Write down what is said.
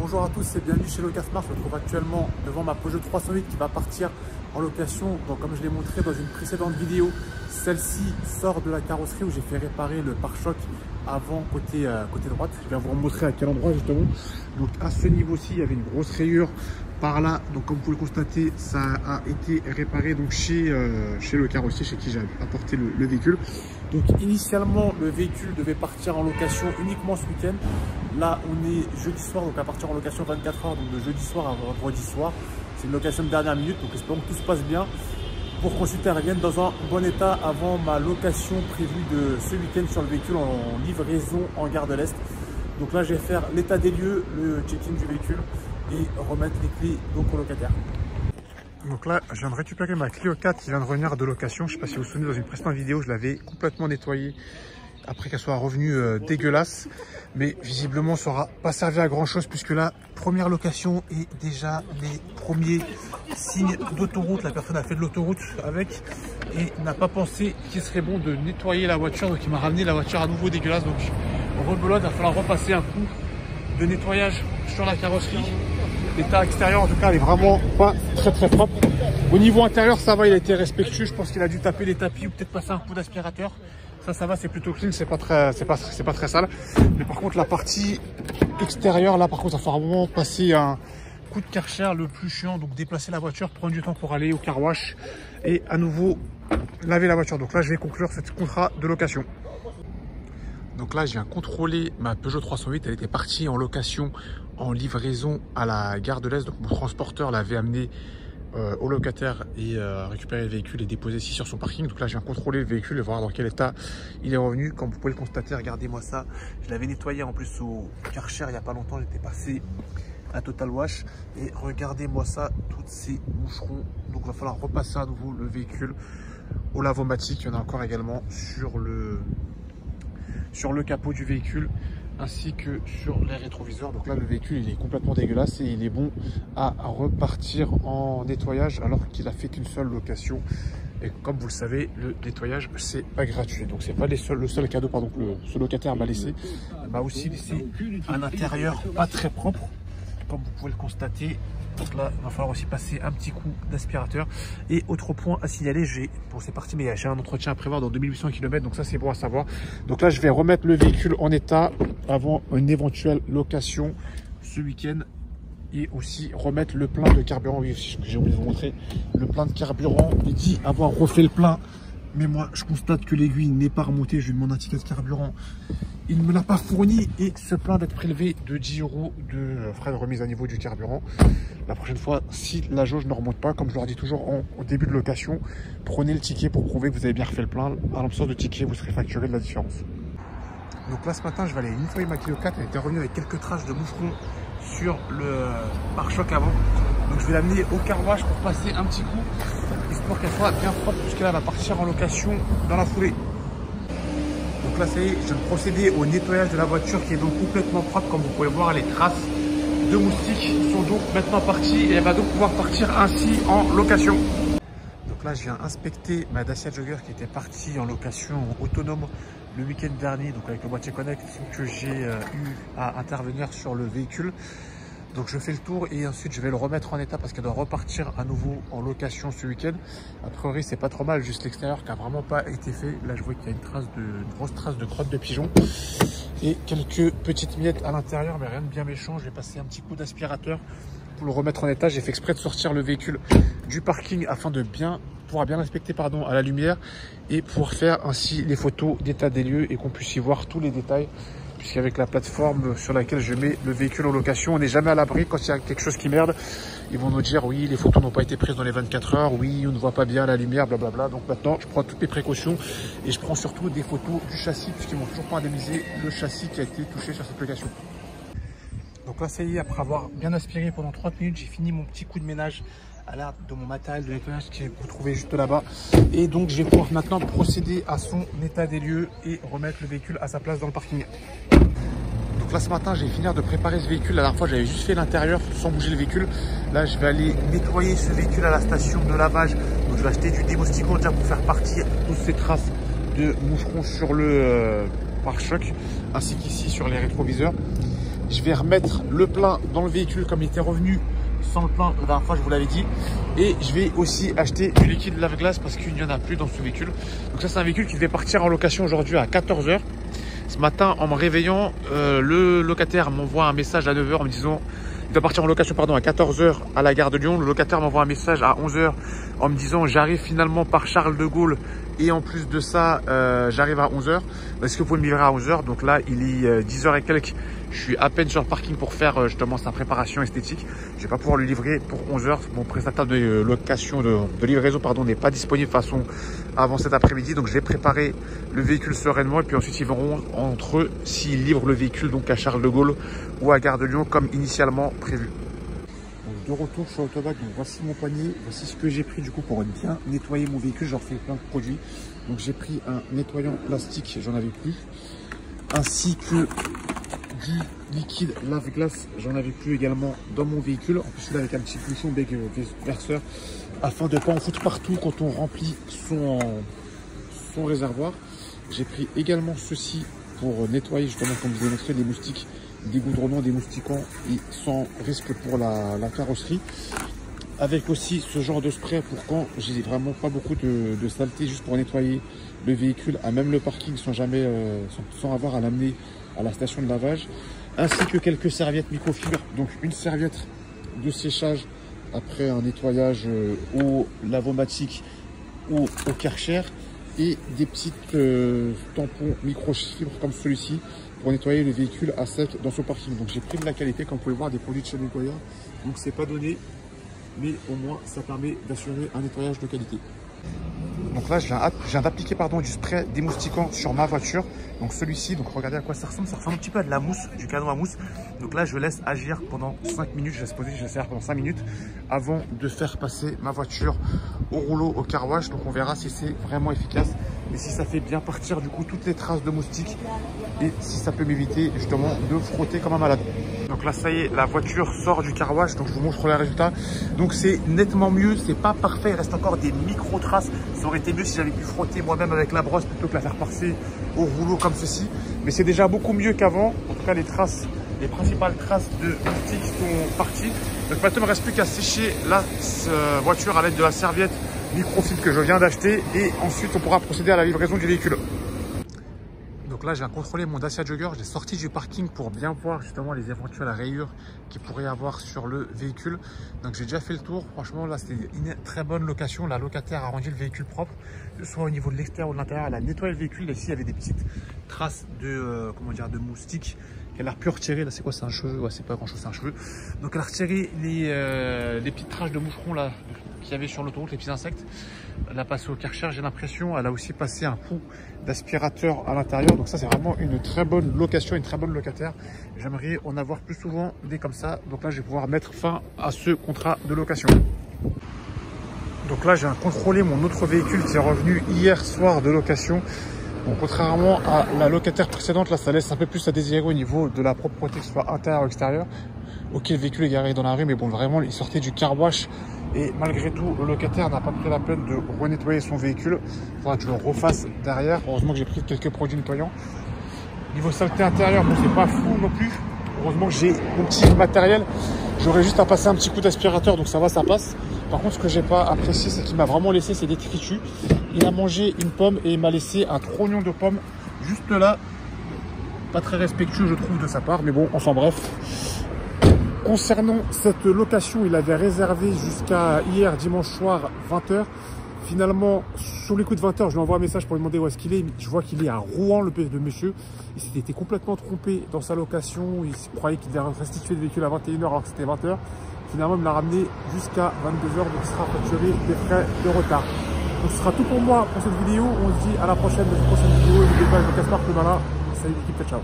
Bonjour à tous et bienvenue chez Locasmart. Je me trouve actuellement devant ma Peugeot 308 qui va partir en location. Donc comme je l'ai montré dans une précédente vidéo, celle-ci sort de la carrosserie où j'ai fait réparer le pare-choc avant côté droite. Je vais vous montrer à quel endroit justement. Donc à ce niveau-ci, il y avait une grosse rayure par là. Donc comme vous pouvez le constater, ça a été réparé donc chez le carrossier chez qui j'ai apporté le véhicule. Donc initialement, le véhicule devait partir en location uniquement ce week-end. Là, on est jeudi soir, donc à partir en location 24 heures, donc de jeudi soir à vendredi soir. C'est une location de dernière minute, donc espérons que tout se passe bien pour qu'ensuite elle revienne dans un bon état avant ma location prévue de ce week-end sur le véhicule en livraison en gare de l'Est. Donc là, je vais faire l'état des lieux, le check-in du véhicule et remettre les clés donc au locataire. Donc là, je viens de récupérer ma Clio 4 qui vient de revenir de location. Je ne sais pas si vous vous souvenez, dans une précédente vidéo, je l'avais complètement nettoyée après qu'elle soit revenue dégueulasse. Mais visiblement, ça n'aura pas servi à grand chose puisque la première location est déjà les premiers signes d'autoroute. La personne a fait de l'autoroute avec et n'a pas pensé qu'il serait bon de nettoyer la voiture. Donc il m'a ramené la voiture à nouveau dégueulasse. Donc rebelote, il va falloir repasser un coup de nettoyage sur la carrosserie. L'état extérieur en tout cas, elle est vraiment pas très propre. Au niveau intérieur, ça va, il a été respectueux. Je pense qu'il a dû taper les tapis ou peut-être passer un coup d'aspirateur. Ça va, c'est plutôt clean, c'est pas très sale. Mais par contre, la partie extérieure, là, par contre, ça va vraiment passer un coup de Karcher le plus chiant. Donc déplacer la voiture, prendre du temps pour aller au car wash et à nouveau laver la voiture. Donc là, je vais conclure ce contrat de location. Donc là, je viens contrôler ma Peugeot 308. Elle était partie en location en livraison à la gare de l'Est. Donc mon transporteur l'avait amené au locataire et récupérer le véhicule et déposer ici sur son parking. Donc là, je viens contrôler le véhicule et voir dans quel état il est revenu. Comme vous pouvez le constater, regardez-moi ça. Je l'avais nettoyé en plus au Karcher il n'y a pas longtemps. J'étais passé à Total Wash et regardez-moi ça, tous ces moucherons. Donc il va falloir repasser à nouveau le véhicule au lavomatique. Il y en a encore également sur le capot du véhicule ainsi que sur les rétroviseurs. Donc là, le véhicule il est complètement dégueulasse et il est bon à repartir en nettoyage alors qu'il a fait qu'une seule location. Et comme vous le savez, le nettoyage c'est pas gratuit. Donc c'est pas le seul cadeau que ce locataire m'a laissé. Il m'a aussi laissé un intérieur pas très propre, comme vous pouvez le constater. Donc là, il va falloir aussi passer un petit coup d'aspirateur. Et autre point à signaler, c'est parti, mais j'ai un entretien à prévoir dans 2800 km, donc ça c'est bon à savoir. Donc là, je vais remettre le véhicule en état avant une éventuelle location ce week-end. Et aussi remettre le plein de carburant. Oui, ce que j'ai oublié de vous montrer. Le plein de carburant, il dit avoir refait le plein. Mais moi, je constate que l'aiguille n'est pas remontée. Je lui demande un ticket de carburant. Il ne me l'a pas fourni et se plaint d'être prélevé de 10 € de frais de remise à niveau du carburant. La prochaine fois, si la jauge ne remonte pas, comme je leur dis toujours au début de location, prenez le ticket pour prouver que vous avez bien refait le plein. À l'absence de ticket, vous serez facturé de la différence. Donc là, ce matin, je vais aller nettoyer ma Clio 4. Elle était revenue avec quelques traces de moucherons sur le pare-choc avant. Donc je vais l'amener au car wash pour passer un petit coup, histoire qu'elle soit bien propre, puisqu'elle va partir en location dans la foulée. Donc là, ça y est, je viens de procéder au nettoyage de la voiture qui est donc complètement propre. Comme vous pouvez voir, les traces de moustiques sont donc maintenant parties et elle va donc pouvoir partir ainsi en location. Donc là, je viens inspecter ma Dacia Jogger qui était partie en location autonome le week-end dernier, donc avec le boîtier connect que j'ai eu à intervenir sur le véhicule. Donc je fais le tour et ensuite je vais le remettre en état parce qu'elle doit repartir à nouveau en location ce week-end. A priori c'est pas trop mal, juste l'extérieur qui a vraiment pas été fait. Là je vois qu'il y a une grosse trace de crotte de pigeon et quelques petites miettes à l'intérieur, mais rien de bien méchant. Je vais passer un petit coup d'aspirateur pour le remettre en état. J'ai fait exprès de sortir le véhicule du parking afin de pouvoir bien l'inspecter à la lumière et pouvoir faire ainsi les photos d'état des lieux et qu'on puisse y voir tous les détails. Puisqu'avec la plateforme sur laquelle je mets le véhicule en location, on n'est jamais à l'abri quand il y a quelque chose qui merde. Ils vont nous dire oui, les photos n'ont pas été prises dans les 24 heures, oui, on ne voit pas bien la lumière, blablabla. Donc maintenant, je prends toutes les précautions et je prends surtout des photos du châssis puisqu'ils m'ont toujours pas indemnisé le châssis qui a été touché sur cette location. Donc là, ça y est, après avoir bien aspiré pendant 30 minutes, j'ai fini mon petit coup de ménage à l'air de mon matériel de nettoyage que vous trouvez juste là-bas. Et donc, je vais pouvoir maintenant procéder à son état des lieux et remettre le véhicule à sa place dans le parking. Donc là, ce matin, j'ai fini de préparer ce véhicule. La dernière fois, j'avais juste fait l'intérieur sans bouger le véhicule. Là, je vais aller nettoyer ce véhicule à la station de lavage. Donc, je vais acheter du démousticant déjà pour faire partir toutes ces traces de moucherons sur le pare-choc, ainsi qu'ici sur les rétroviseurs. Je vais remettre le plein dans le véhicule comme il était revenu sans le plein la dernière fois, je vous l'avais dit. Et je vais aussi acheter du liquide lave-glace parce qu'il n'y en a plus dans ce véhicule. Donc ça, c'est un véhicule qui devait partir en location aujourd'hui à 14 h. Ce matin, en me réveillant, le locataire m'envoie un message à 9 h en me disant... Il doit partir en location à 14 h à la gare de Lyon. Le locataire m'envoie un message à 11 h en me disant j'arrive finalement par Charles de Gaulle et en plus de ça j'arrive à 11 h. Est-ce que vous pouvez me livrer à 11 h? Donc là il est 10 h et quelques. Je suis à peine sur le parking pour faire justement sa préparation esthétique. Je vais pas pouvoir le livrer pour 11 h. Mon prestataire de location de livraison n'est pas disponible de façon avant cet après-midi. Donc je vais préparer le véhicule sereinement et puis ensuite ils verront entre eux s'ils livrent le véhicule donc à Charles de Gaulle ou à Gare de Lyon comme initialement prévu. Donc de retour sur Autobac, donc voici mon panier, voici ce que j'ai pris du coup pour bien nettoyer mon véhicule. J'en refais plein de produits. Donc j'ai pris un nettoyant plastique, j'en avais plus, ainsi que du liquide lave-glace, j'en avais plus également dans mon véhicule. En plus celui-là avec un petit bouchon verseur afin de ne pas en foutre partout quand on remplit son réservoir. J'ai pris également ceci pour nettoyer justement, comme je vous ai montré, les moustiques, des goudronnants, des mousticants et sans risque pour la carrosserie. Avec aussi ce genre de spray pour quand j'ai vraiment pas beaucoup de saleté, juste pour nettoyer le véhicule, à même le parking sans avoir à l'amener à la station de lavage. Ainsi que quelques serviettes microfibres, donc une serviette de séchage après un nettoyage au lavomatique ou au Karcher et des petites tampons microfibres comme celui-ci pour nettoyer le véhicule à sec dans son parking. Donc j'ai pris de la qualité, comme vous pouvez voir, des produits de chez Nettoyeur. Donc c'est pas donné, mais au moins ça permet d'assurer un nettoyage de qualité. Donc là je viens d'appliquer du spray démoustiquant sur ma voiture. Donc celui-ci, donc regardez à quoi ça ressemble un petit peu à de la mousse, du canon à mousse. Donc là je laisse agir pendant 5 minutes, je laisse faire pendant 5 minutes avant de faire passer ma voiture au rouleau, au car wash. Donc on verra si c'est vraiment efficace et si ça fait bien partir du coup toutes les traces de moustiques et si ça peut m'éviter justement de frotter comme un malade. Donc là ça y est, la voiture sort du car wash, donc je vous montre les résultats. Donc c'est nettement mieux, c'est pas parfait, il reste encore des micro traces. Ça aurait été mieux si j'avais pu frotter moi-même avec la brosse plutôt que la faire passer au rouleau comme ceci. Mais c'est déjà beaucoup mieux qu'avant. En tout cas les principales traces de moustiques sont parties. Donc maintenant il ne me reste plus qu'à sécher la voiture à l'aide de la serviette microfibre que je viens d'acheter et ensuite on pourra procéder à la livraison du véhicule. Donc là, j'ai contrôlé mon Dacia Jogger, je l'ai sorti du parking pour bien voir justement les éventuelles rayures qu'il pourrait y avoir sur le véhicule. Donc j'ai déjà fait le tour, franchement là c'était une très bonne location. La locataire a rendu le véhicule propre, soit au niveau de l'extérieur ou de l'intérieur. Elle a nettoyé le véhicule, ici il y avait des petites traces de, de moustiques qu'elle a pu retirer. Là c'est quoi, c'est un cheveu? Ouais, c'est pas grand chose, c'est un cheveu. Donc elle a retiré les petites traces de moucherons là qu'il y avait sur l'autoroute, les petits insectes. Elle a passé au Karcher, j'ai l'impression. Elle a aussi passé un coup d'aspirateur à l'intérieur. Donc ça c'est vraiment une très bonne location, une très bonne locataire. J'aimerais en avoir plus souvent des comme ça. Donc là je vais pouvoir mettre fin à ce contrat de location. Donc là j'ai contrôlé mon autre véhicule qui est revenu hier soir de location. Donc contrairement à la locataire précédente, là ça laisse un peu plus à désirer au niveau de la propreté, que ce soit intérieur ou extérieur. Ok, le véhicule est garé dans la rue, mais bon, vraiment il sortait du car wash. Et malgré tout, le locataire n'a pas pris la peine de renettoyer son véhicule. Il faudra que je le refasse derrière. Heureusement que j'ai pris quelques produits nettoyants. Niveau saleté intérieure, bon, c'est pas fou non plus. Heureusement que j'ai mon petit matériel. J'aurais juste à passer un petit coup d'aspirateur, donc ça va, ça passe. Par contre, ce que j'ai pas apprécié, c'est qu'il m'a vraiment laissé ses détritus. Il a mangé une pomme et il m'a laissé un trognon de pomme juste là. Pas très respectueux, je trouve, de sa part. Mais bon, enfin bref. Concernant cette location, il avait réservé jusqu'à hier dimanche soir 20 h. Finalement, sur les coups de 20 h, je lui envoie un message pour lui demander où est-ce qu'il est. Je vois qu'il est à Rouen, le monsieur. Il s'était complètement trompé dans sa location. Il croyait qu'il devait restituer le véhicule à 21 h alors que c'était 20 h. Finalement, il me l'a ramené jusqu'à 22 h, donc il sera facturé des frais de retard. Donc ce sera tout pour moi pour cette vidéo. On se dit à la prochaine vidéo. N'oubliez pas, je me casse pas le malin. Salut l'équipe, ciao.